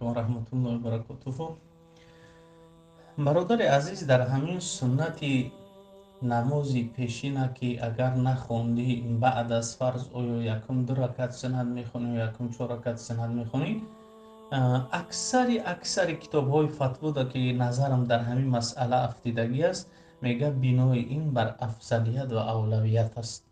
علیکم و رحمت الله و برکاته. برادر عزیز، در همین سنت نمازی پیشینه که اگر نخوندی بعد از فرض آیا یکم دو رکعت سنت میخونی یا یکم چهار رکعت سنت میخونی. اکثر کتاب های فتوا ده که نظرم در همین مسئله افتیدگی است، میگه بینای این بر افضلیت و اولویت است.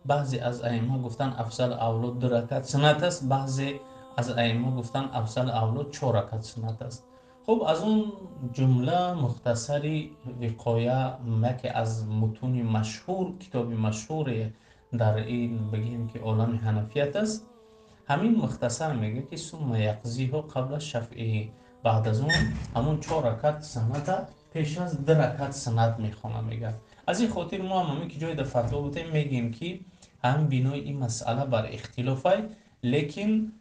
بعضی از ائمه گفتن افضل اولاد دو رکعت سنت است، بعضی از ائمه گفتن افضل اولاد چهار رکعت سنت است. خب از اون جمله مختصری وقایه یکی از متون مشهور، کتاب مشهور در این بگیم که عالم حنفیت است، همین مختصر میگه که ثم یقضیه قبل شفعه، بعد از اون همون چهار رکعت سنت پیش از دو رکعت سنت میخونه. میگه از این خاطر ما همین که جای در فتوا بودیم میگیم که هم بینای این مسئله بر اختلافه، لیکن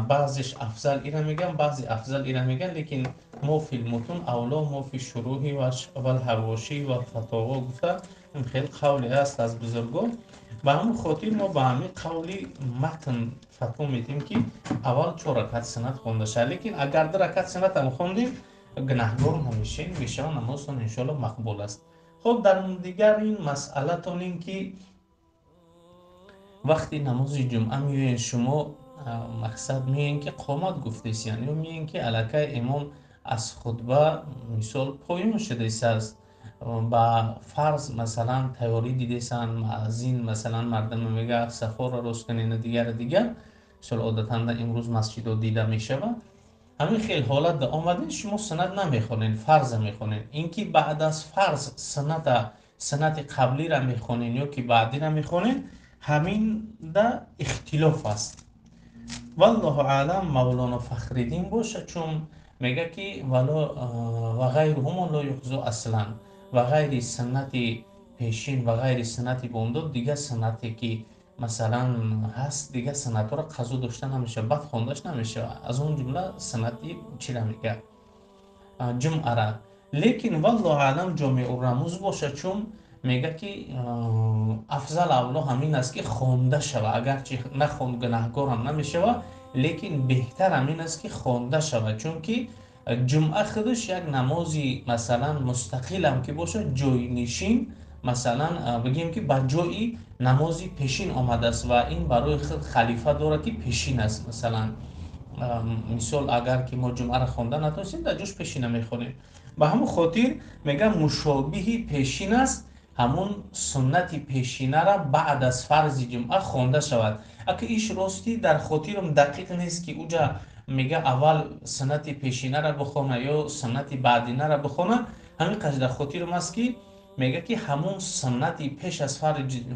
بعضیش افضل اینا میگن، بعضی افضل اینا میگن، لیکن ما فی المتون اولا ما فی شروحی و الحواشی و فتاوا گفته این خیلی قولی است از بزرگان. به همون خاطر ما به همین قولی متن فتوا میدیم که اول چهار رکعت سنت خونده شد، لیکن اگر دو رکعت سنت هم خوندیم گناهگار نمیشین، میشه نمازتون انشالله مقبول است. خب در دیگر این مسئله تون این که وقتی نماز جمعه میوین شما مقصد میین که قامت گفتیست، یعنی میین که علاکه امام از خطبه مثال پایین شده است، با فرض مثلا تیاری دیدیسن معزین مثلا مردم میگه سفار روز کنین دیگر مثال عادتا امروز مسجد رو دیده میشه و همین خیلی حالت ده آمده شما سنت نمیخونین، فرض میخونین. اینکه بعد از فرض سنت قبلی را میخونین یا که بعدی را میخونین، همین ده اختلاف است. والله اعلم مولانا فخرالدین باشه، چون میگه که ولا و غیر هم لا یقضوا اصلا، و غیر سنت پیشین و غیر سنت بونداد دیگه سنتی که مثلا هست دیگه سنت ها را قضا داشته نمیشه، بعد خوندش نمیشه. از اون جمله سنتی چی را میگه جمعه را. لیکن والله اعلم جامع الرموز باشه، چون میگه که افضل اولا همین است که خونده شود، اگرچه نخوند گناهگار هم نمیشه، لیکن بهتر همین است که خونده شود، چون که جمعه خودش یک نمازی مثلا مستقل هم که باشه جای نشین، مثلا بگیم که با جایی نمازی پیشین آمده است و این برای خود خلیفه داره که پیشین است. مثلا مثال اگر که ما جمعه را خوانده نتونستیم در جوش پیشینه میخونیم. به همون خاطر میگم مشابه پیشین است، همون سنت پیشینه را بعد از فرض جمعه خوانده شود. اگه ایش راستی در خاطرم دقیق نیست که اوجا میگه اول سنت پیشینه را بخونه یا سنت بعدینه را بخونه، همین قدر در خاطرم است که میگه که همون سنت پیش از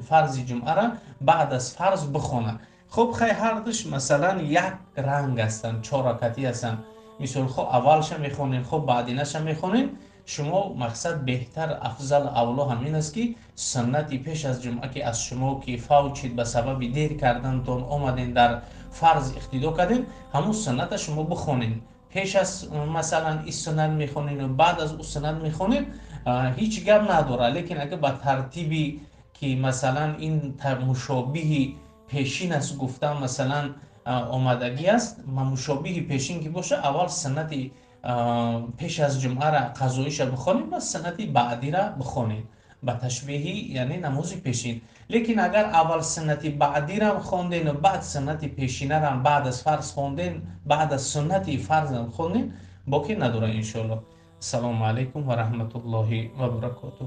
فرض جمعه را بعد از فرض بخونه. خب خیلی هر دوش مثلا یک رنگ هستن، چهار رکعتی هستن، مثال خب اولش میخونین خب بعدینش میخونین. شما مقصد بهتر افضل اولا همین است که سنتی پیش از جمعه که از شما که فوت به سبب دیر کردن تون آمدین در فرض اقتدا کردین، همون سنت شما بخونین. پیش از مثلا این سنت میخونین و بعد از اون سنت میخونین، هیچ گپ نداره. لیکن اگه با ترتیبی که مثلا این مشابه پیشین است گفتم مثلا آمدگی است، مشابه پیشین که باشه اول سنت پیش از جمعه را قضایش بخونیم و سنت بعدی را بخونیم به تشبیهی، یعنی نماز پیشین. لیکن اگر اول سنت بعدی را خوندین و بعد سنت پیشینه را بعد از فرض خوندین، بعد از سنت فرض خوندین، باقی نداره انشالله. السلام علیکم و رحمت الله و برکاته.